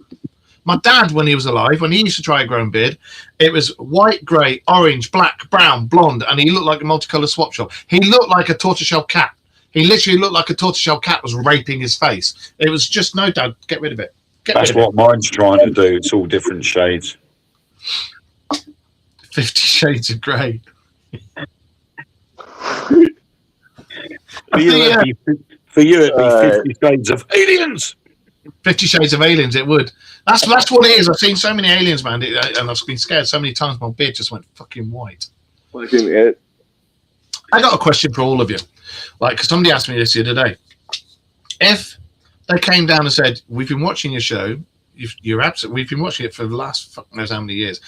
My dad, when he was alive, when he used to try a growing beard, it was white, grey, orange, black, brown, blonde, and he looked like a multicolour swap shop. He looked like a tortoiseshell cat. He literally looked like a tortoiseshell cat was raping his face. It was just, no, Dad, get rid of it. That's what mine's trying to do. It's all different shades. 50 Shades of Grey. For you, it'd be 50 Shades of Aliens. 50 Shades of Aliens, it would. That's what it is. I've seen so many aliens, man, and I've been scared so many times. My beard just went fucking white. Fucking it. I got a question for all of you. Like, cause somebody asked me this the other day. If they came down and said, "We've been watching your show. You're absolutely. We've been watching it for the last fuck knows how many years,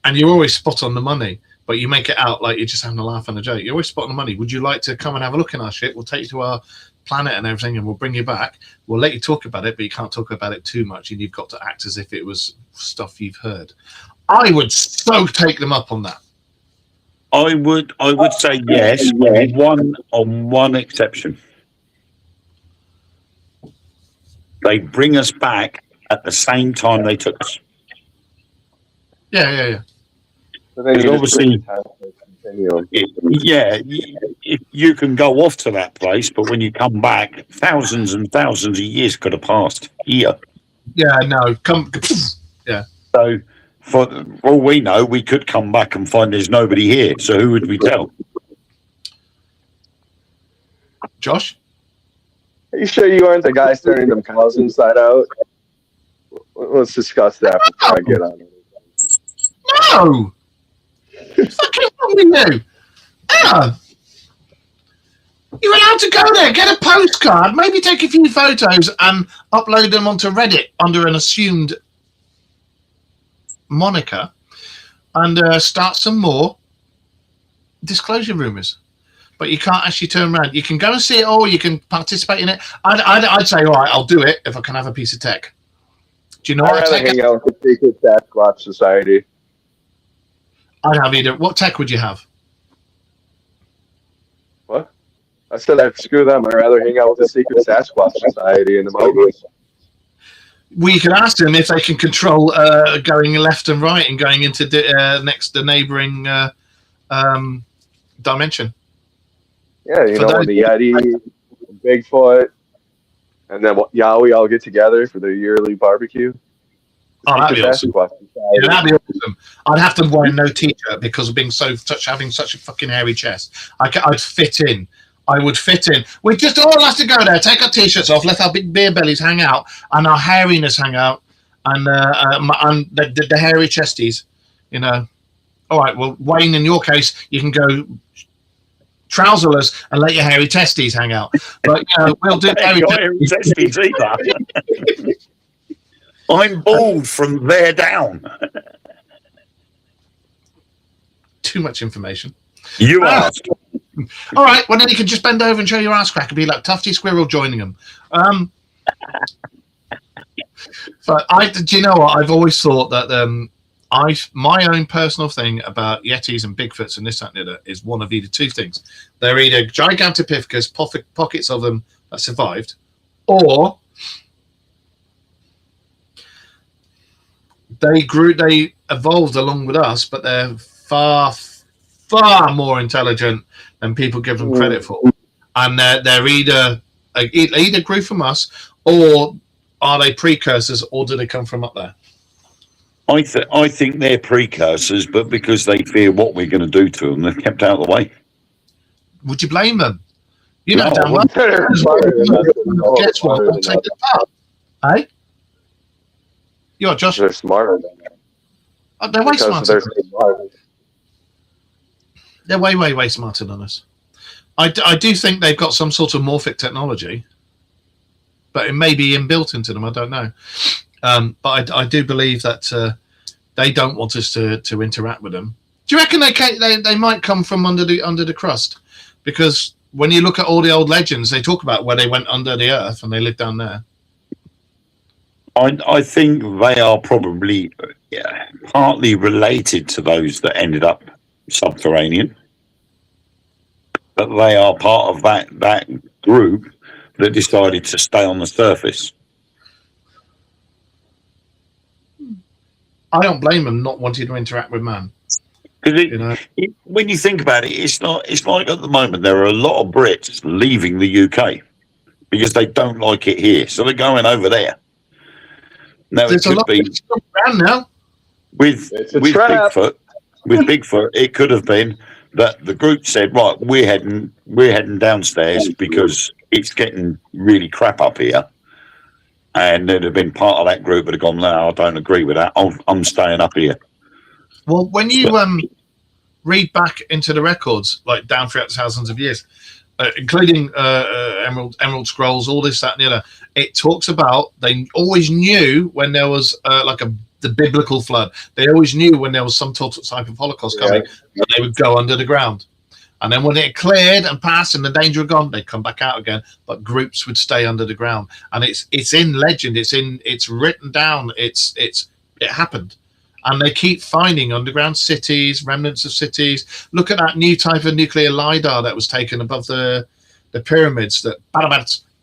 and you're always spot on the money, but you make it out like you're just having a laugh and a joke. You're always spot on the money. Would you like to come and have a look in our shit? We'll take you to our planet and everything, and we'll bring you back. We'll let you talk about it, but you can't talk about it too much, and you've got to act as if it was stuff you've heard." I would so take them up on that. I would say yes, on one exception. They bring us back at the same time they took us. Yeah. So then obviously, you can go off to that place, but when you come back, thousands and thousands of years could have passed here. Yeah, no, yeah. So, for all we know, we could come back and find there's nobody here. So who would we tell? Josh? Are you sure you aren't the guy turning them cows inside out? Let's discuss that before I get on it. No! Fucking wrong with you? Yeah. You're allowed to go there, get a postcard, maybe take a few photos and upload them onto Reddit under an assumed moniker, and start some more disclosure rumors. But you can't actually turn around. You can go and see it all. You can participate in it. I'd say, all right, I'll do it if I can have a piece of tech. Do you know what tech? I'd hang out with the Secret Sasquatch Society. I'd have either. What tech would you have? What? I said I'd screw them. I'd rather hang out with the Secret Sasquatch Society in the mountains. We can ask them if they can control going left and right and going into the neighboring dimension. Yeah, you know, when the Yeti, Bigfoot, and then Yowie all get together for their yearly barbecue. Oh, that'd be That's awesome. a question. Yeah, that'd be awesome. I'd have to wear no t-shirt because of being having such a fucking hairy chest. I'd fit in. I would fit in. We just all have to go there, take our t-shirts off, let our big beer bellies hang out, and our hairiness hang out, and the hairy chesties, you know. All right, well, Wayne, in your case, you can go trouserless and let your hairy testes hang out. But you know, we'll do hairy testes either. I'm bald from there down. Too much information. You asked. All right, well then you can just bend over and show your ass crack and be like Tufty Squirrel joining them. But do you know what? I've always thought that my own personal thing about Yetis and Bigfoots and this, that, and the other is one of either two things. They're either Gigantopithecus, pockets of them that survived, or they evolved along with us, but they're far, far more intelligent than people give them credit for. And they're either grew from us, or are they precursors, or do they come from up there? I think they're precursors, but because they fear what we're going to do to them, they've kept out of the way. Would you blame them? You know No, damn well. Gets one, they'll take it apart. Hey? You're Josh. They're smarter than that. They're way smarter. They're smart. They're way, way, way smarter than us. I do think they've got some sort of morphic technology, but it may be inbuilt into them. I don't know. But I do believe that they don't want us to interact with them. Do you reckon they might come from under the crust? Because when you look at all the old legends, they talk about where they went under the earth and they lived down there. I think they are probably partly related to those that ended up subterranean, but they are part of that group that decided to stay on the surface. I don't blame them not wanting to interact with man. Because when you think about it, it's like at the moment there are a lot of Brits leaving the UK because they don't like it here, so they're going over there. Now There's it could be around now. with Bigfoot. With Bigfoot, it could have been that the group said, "Right, we're heading downstairs because it's getting really crap up here." And there'd have been part of that group that had gone, "No, I don't agree with that. I'm staying up here." Well, when you read back into the records, like down throughout thousands of years, including Emerald Scrolls, all this, that, and the other, it talks about they always knew when there was the biblical flood. They always knew when there was some type of Holocaust coming, that they would go under the ground. And then when it cleared and passed and the danger had gone, they'd come back out again. But groups would stay under the ground. And it's in legend. It's written down. It happened. And they keep finding underground cities, remnants of cities. Look at that new type of nuclear lidar that was taken above the pyramids.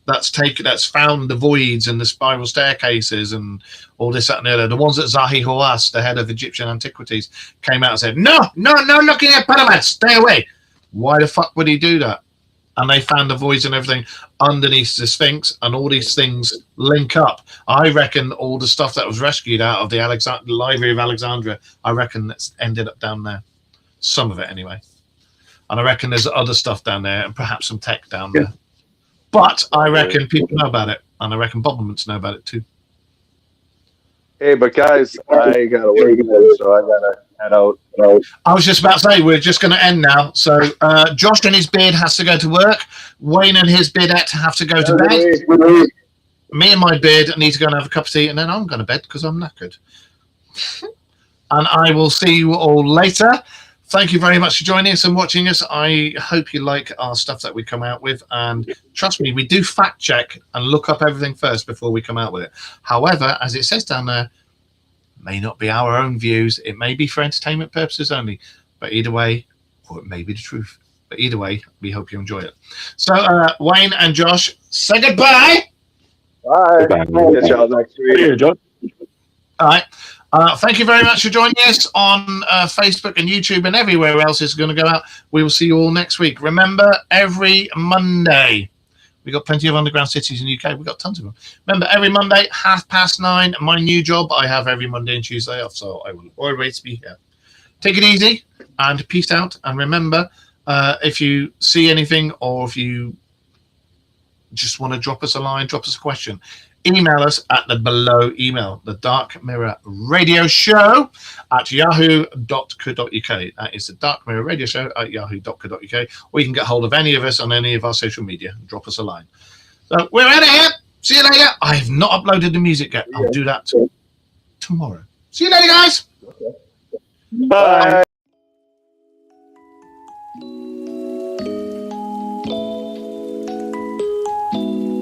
That's found the voids and the spiral staircases and all this, that, and the other. The ones that Zahi Hawass, the head of Egyptian antiquities, came out and said, no looking at pyramids, stay away. Why the fuck would he do that? And they found the voids and everything underneath the Sphinx, and all these things link up. I reckon all the stuff that was rescued out of the Library of Alexandria, I reckon that's ended up down there. Some of it, anyway. And I reckon there's other stuff down there, and perhaps some tech down there. But I reckon people know about it, and I reckon Bobblements know about it too. Hey, but guys, I gotta work, so I gotta head out. I was just about to say, we're just going to end now. So Josh and his beard has to go to work. Wayne and his beardette have to go to bed. Me and my beard need to go and have a cup of tea, and then I'm going to bed because I'm knackered. And I will see you all later. Thank you very much for joining us and watching us. I hope you like our stuff that we come out with. And trust me, we do fact check and look up everything first before we come out with it. However, as it says down there, may not be our own views. It may be for entertainment purposes only. But either way, or it may be the truth. But either way, we hope you enjoy it. So, Wayne and Josh, say goodbye. Bye. Catch y'all next week. See you, John. All right. Thank you very much for joining us on Facebook and YouTube and everywhere else it's going to go out. We will see you all next week. Remember, every Monday We've got plenty of underground cities in the UK. We've got tons of them. Remember, every Monday, 9:30, my new job, I have every Monday and Tuesday off, so I will always be here. Take it easy and peace out. And remember, if you see anything or if you just want to drop us a line, drop us a question, email us at the below email, the Dark Mirror Radio Show at yahoo.co.uk. That is the Dark Mirror Radio Show at yahoo.co.uk. Or you can get hold of any of us on any of our social media and drop us a line. So we're out of here. See you later. I have not uploaded the music yet. I'll do that tomorrow. See you later, guys. Bye.